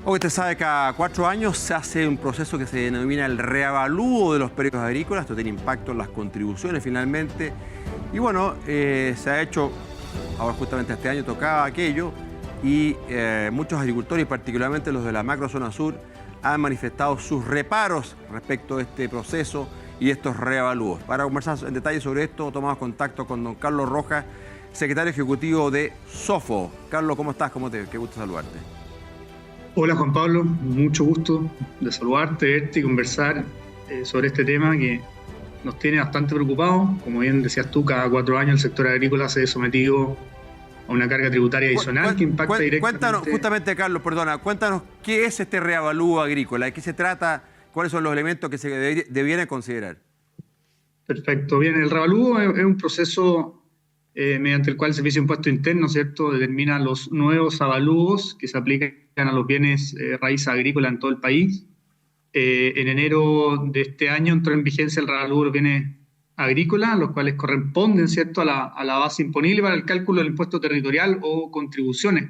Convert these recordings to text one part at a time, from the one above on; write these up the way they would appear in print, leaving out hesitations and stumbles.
Como usted sabe, cada 4 años se hace un proceso que se denomina el reavalúo de los predios agrícolas. Esto tiene impacto en las contribuciones finalmente. Y bueno, se ha hecho, ahora justamente este año tocaba aquello, y muchos agricultores, y particularmente los de la macrozona sur, han manifestado sus reparos respecto a este proceso y estos reavalúos. Para conversar en detalle sobre esto, tomamos contacto con don Carlos Rojas, secretario ejecutivo de SOFO. Carlos, ¿cómo estás? Qué gusto saludarte. Hola Juan Pablo, mucho gusto de saludarte, verte y conversar sobre este tema que nos tiene bastante preocupados. Como bien decías tú, cada 4 años el sector agrícola se ve sometido a una carga tributaria adicional que impacta directamente. Cuéntanos, justamente Carlos, perdona, cuéntanos qué es este reavalúo agrícola, de qué se trata, cuáles son los elementos que se debieran considerar. Perfecto, bien, el reavalúo es un proceso mediante el cual el Servicio de Impuesto Interno, ¿cierto?, determina los nuevos avalúos que se aplican a los bienes raíces agrícolas en todo el país. En enero de este año entró en vigencia el reavalúo de los bienes agrícolas, los cuales corresponden, ¿cierto?, a la base imponible para el cálculo del impuesto territorial o contribuciones,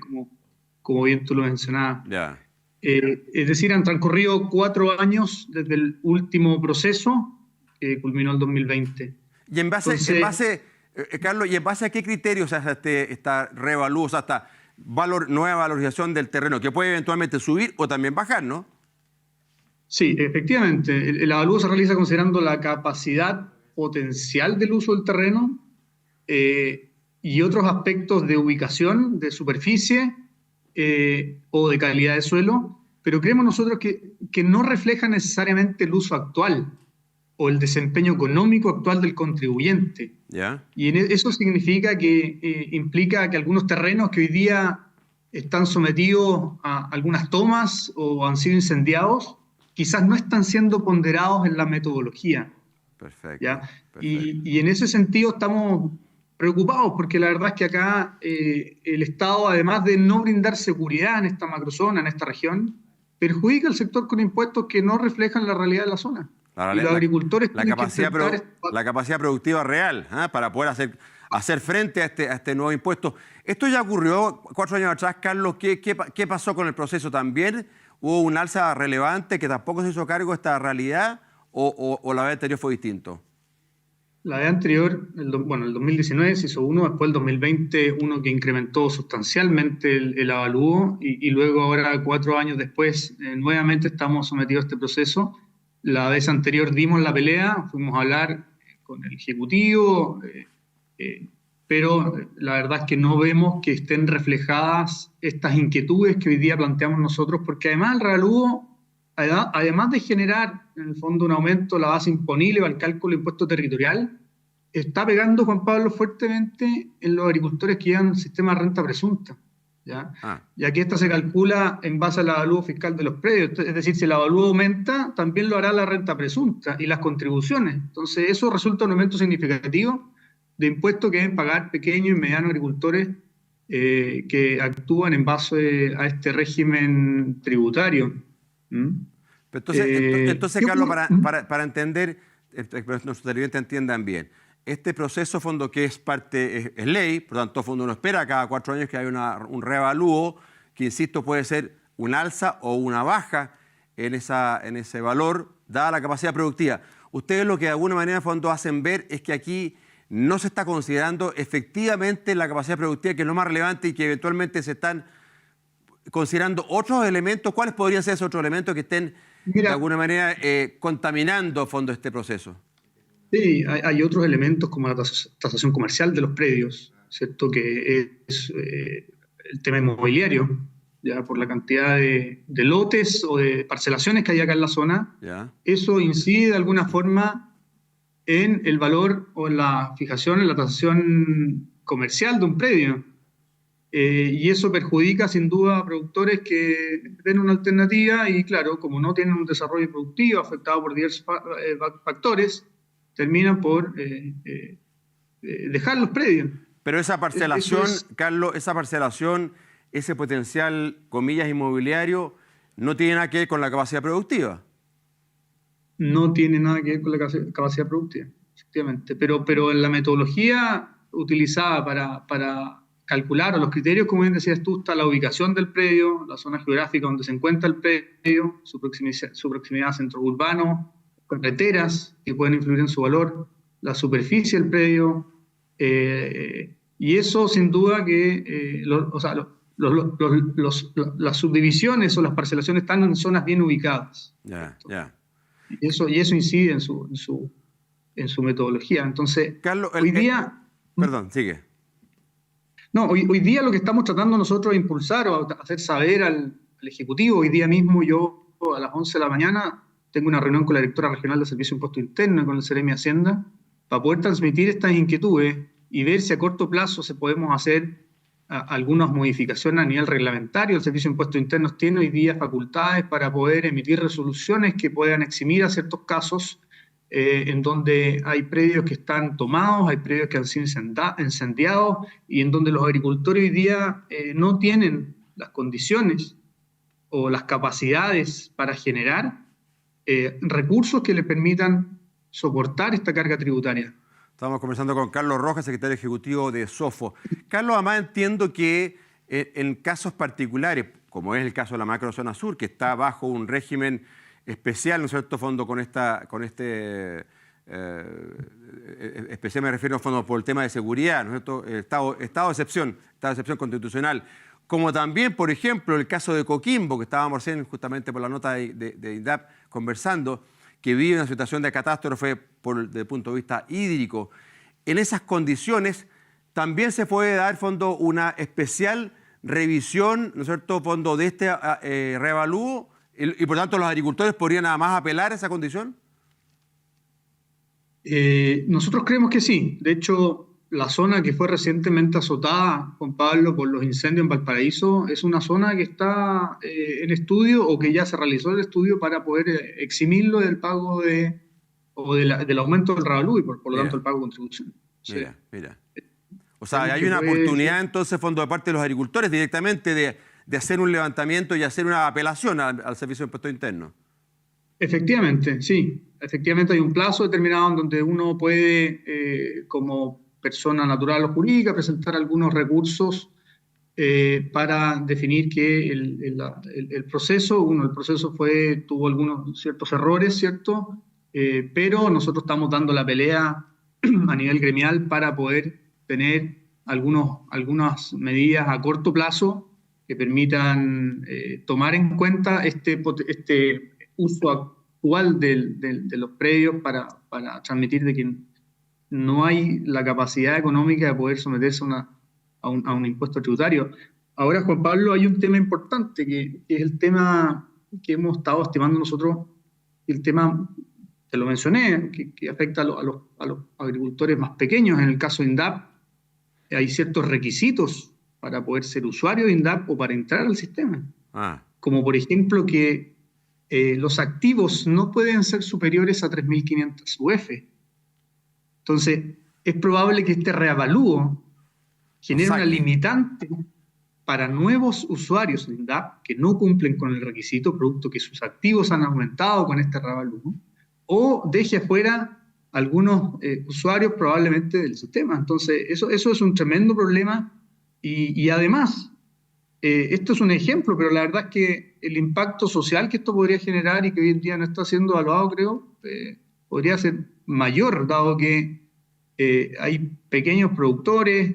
como bien tú lo mencionabas. Ya. Es decir, han transcurrido 4 años desde el último proceso que culminó el 2020. Y Carlos, ¿y en base a qué criterios se hace esta reavalúo, o sea, esta nueva valorización del terreno, que puede eventualmente subir o también bajar, ¿no? Sí, efectivamente. El avalúo se realiza considerando la capacidad potencial del uso del terreno y otros aspectos de ubicación, de superficie o de calidad de suelo, pero creemos nosotros que no refleja necesariamente el uso actual o el desempeño económico actual del contribuyente. ¿Ya? Y eso significa que implica que algunos terrenos que hoy día están sometidos a algunas tomas o han sido incendiados, quizás no están siendo ponderados en la metodología. Perfecto. ¿Ya? Perfecto. Y en ese sentido estamos preocupados porque la verdad es que acá el Estado, además de no brindar seguridad en esta macrozona, en esta región, perjudica al sector con impuestos que no reflejan la realidad de la zona. Y los agricultores la capacidad productiva real, ¿eh? Para poder hacer frente a este nuevo impuesto. Esto ya ocurrió 4 años atrás, Carlos. ¿Qué pasó con el proceso? ¿También hubo un alza relevante que tampoco se hizo cargo de esta realidad o la vez anterior fue distinto? La vez anterior, el 2019 se hizo uno, después el 2020 uno que incrementó sustancialmente el avalúo y luego ahora 4 años después nuevamente estamos sometidos a este proceso. La vez anterior dimos la pelea, fuimos a hablar con el Ejecutivo, pero la verdad es que no vemos que estén reflejadas estas inquietudes que hoy día planteamos nosotros, porque además el reavalúo, además de generar en el fondo un aumento de la base imponible para el cálculo de impuesto territorial, está pegando, Juan Pablo, fuertemente en los agricultores que llevan sistema de renta presunta. Ya que esta se calcula en base al avalúo fiscal de los predios. Es decir, si el avalúo aumenta, también lo hará la renta presunta y las contribuciones. Entonces, eso resulta un aumento significativo de impuestos que deben pagar pequeños y medianos agricultores que actúan en base a este régimen tributario. Entonces Carlos, para entender, que nuestros televidentes entiendan bien, este proceso, fondo, que es ley, por lo tanto, fondo, uno espera cada 4 años que haya un reavalúo, que, insisto, puede ser un alza o una baja en ese valor, dada la capacidad productiva. Ustedes lo que de alguna manera, fondo, hacen ver es que aquí no se está considerando efectivamente la capacidad productiva, que es lo más relevante, y que eventualmente se están considerando otros elementos. ¿Cuáles podrían ser esos otros elementos que estén, de alguna manera, contaminando, fondo, este proceso? Sí, hay otros elementos como la tasación comercial de los predios, ¿cierto? Que es el tema inmobiliario, ya por la cantidad de lotes o de parcelaciones que hay acá en la zona. ¿Ya? Eso incide de alguna forma en el valor o en la fijación, en la tasación comercial de un predio. Y eso perjudica sin duda a productores que ven una alternativa y, claro, como no tienen un desarrollo productivo afectado por diversos factores, terminan por dejar los predios. Pero esa parcelación, Carlos, ese potencial, comillas, inmobiliario, no tiene nada que ver con la capacidad productiva. No tiene nada que ver con la capacidad productiva, efectivamente. Pero en la metodología utilizada para calcular, o los criterios, como bien decías tú, está la ubicación del predio, la zona geográfica donde se encuentra el predio, su proximidad a centros urbanos, carreteras que pueden influir en su valor, la superficie del predio, y eso sin duda que o sea, las subdivisiones o las parcelaciones están en zonas bien ubicadas. Ya, ya. Y eso incide en su metodología. Entonces, Carlos, hoy día... perdón, sigue. No, hoy día lo que estamos tratando nosotros de impulsar o hacer saber al Ejecutivo, hoy día mismo yo a las 11 de la mañana tengo una reunión con la directora regional de Servicio de Impuesto Interno y con el Seremi Hacienda para poder transmitir estas inquietudes y ver si a corto plazo se podemos hacer algunas modificaciones a nivel reglamentario. El Servicio de Impuestos Internos tiene hoy día facultades para poder emitir resoluciones que puedan eximir a ciertos casos en donde hay predios que están tomados, hay predios que han sido incendiados y en donde los agricultores hoy día no tienen las condiciones o las capacidades para generar recursos que les permitan soportar esta carga tributaria. Estamos conversando con Carlos Rojas, secretario ejecutivo de SOFO. Carlos, además entiendo que en casos particulares, como es el caso de la macrozona sur, que está bajo un régimen especial, ¿no es cierto?, fondo especial me refiero a fondo por el tema de seguridad, ¿no es cierto?, estado de excepción constitucional, como también, por ejemplo, el caso de Coquimbo, que estábamos recién justamente por la nota de INDAP conversando, que vive una situación de catástrofe desde el punto de vista hídrico. En esas condiciones también se puede dar, fondo, una especial revisión, ¿no es cierto?, fondo de este reavalúo, y por tanto los agricultores podrían nada más apelar a esa condición. Nosotros creemos que sí. De hecho, la zona que fue recientemente azotada, Juan Pablo, por los incendios en Valparaíso, es una zona que está en estudio o que ya se realizó el estudio para poder eximirlo del pago del aumento del revalú y por lo tanto el pago de contribución. Mira. O sea, hay una oportunidad entonces, fondo, de parte de los agricultores directamente de hacer un levantamiento y hacer una apelación al Servicio de Impuestos Internos. Efectivamente, sí. Efectivamente hay un plazo determinado en donde uno puede, como persona natural o jurídica, presentar algunos recursos para definir que el proceso tuvo algunos ciertos errores, ¿cierto? Pero nosotros estamos dando la pelea a nivel gremial para poder tener algunas medidas a corto plazo que permitan tomar en cuenta este uso actual de los predios para transmitir de que no hay la capacidad económica de poder someterse a un impuesto tributario. Ahora, Juan Pablo, hay un tema importante que es el tema que hemos estado estimando nosotros, el tema, te lo mencioné, que afecta a los agricultores más pequeños. En el caso de INDAP, hay ciertos requisitos para poder ser usuario de INDAP o para entrar al sistema. Como por ejemplo que los activos no pueden ser superiores a 3.500 UF. Entonces, es probable que este reavalúo genere una limitante para nuevos usuarios de INDAP que no cumplen con el requisito, producto que sus activos han aumentado con este reavalúo, o deje afuera algunos usuarios probablemente del sistema. Entonces, eso es un tremendo problema y además, esto es un ejemplo, pero la verdad es que el impacto social que esto podría generar y que hoy en día no está siendo evaluado, creo, podría ser mayor, dado que hay pequeños productores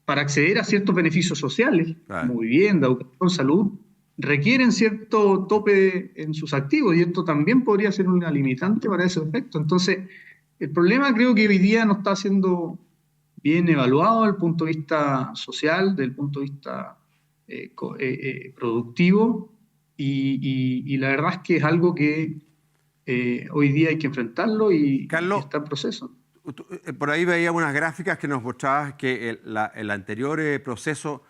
para acceder a ciertos beneficios sociales, como vivienda, educación, salud, requieren cierto tope en sus activos y esto también podría ser una limitante para ese efecto. Entonces, el problema creo que hoy día no está siendo bien evaluado desde el punto de vista social, desde el punto de vista productivo y la verdad es que es algo que hoy día hay que enfrentarlo y está en proceso. Por ahí veía unas gráficas que nos mostraban que el anterior proceso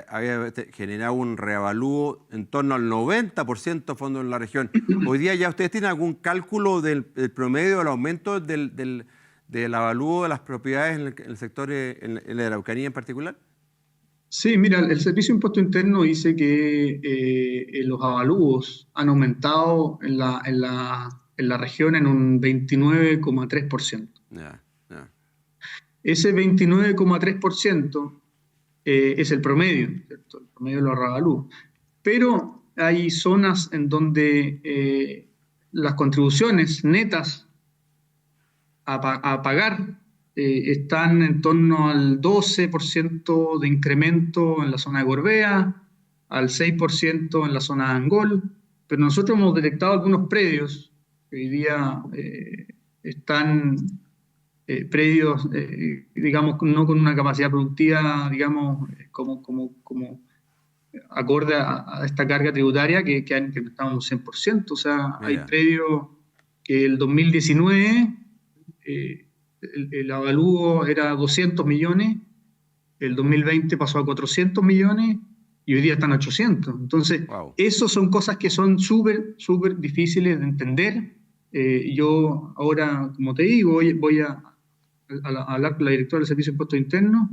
había generado un reavalúo en torno al 90% fondo en la región. Hoy día ya ustedes tienen algún cálculo del promedio del aumento del avalúo de las propiedades en el sector, en la Araucanía en particular. Sí, mira, el Servicio de Impuesto Interno dice que los avalúos han aumentado en la región en un 29,3%. Ese 29,3% es el promedio, ¿cierto? El promedio de los revalúos. Pero hay zonas en donde las contribuciones netas a pagar están en torno al 12% de incremento en la zona de Gorbea, al 6% en la zona de Angol, pero nosotros hemos detectado algunos predios que hoy día están predios, digamos, no con una capacidad productiva, digamos, como acorde a esta carga tributaria que han incrementado un 100%. O sea, hay predios que el 2019 el avalúo era 200 millones, el 2020 pasó a 400 millones y hoy día están a 800. Entonces, esas son cosas que son súper difíciles de entender. Yo ahora, como te digo, voy a hablar con la directora del Servicio de Impuestos Internos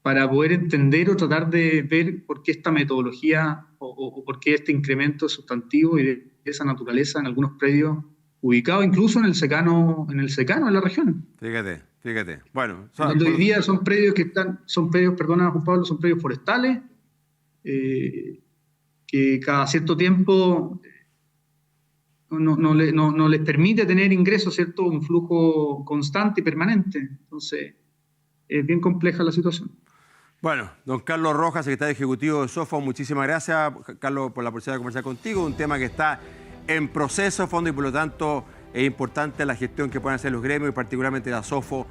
para poder entender o tratar de ver por qué esta metodología o por qué este incremento sustantivo y de esa naturaleza en algunos predios ubicados incluso en el secano de la región. Fíjate. Bueno, hoy día son predios perdona Juan Pablo, son predios forestales que cada cierto tiempo no les permite tener ingresos, ¿cierto? Un flujo constante y permanente. Entonces, es bien compleja la situación. Bueno, don Carlos Rojas, secretario ejecutivo de Sofo, muchísimas gracias, Carlos, por la oportunidad de conversar contigo. Un tema que está en proceso, fondo, y por lo tanto es importante la gestión que pueden hacer los gremios y particularmente la Sofo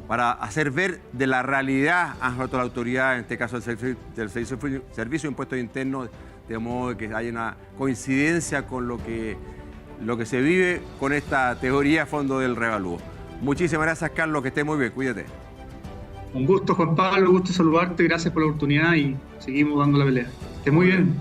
para hacer ver de la realidad a la autoridad, en este caso del Servicio de Impuestos Internos, de modo que haya una coincidencia con lo que se vive con esta teoría a fondo del revalúo. Muchísimas gracias, Carlos, que esté muy bien, cuídate. Un gusto, Juan Pablo, un gusto saludarte, gracias por la oportunidad y seguimos dando la pelea. Esté muy bien.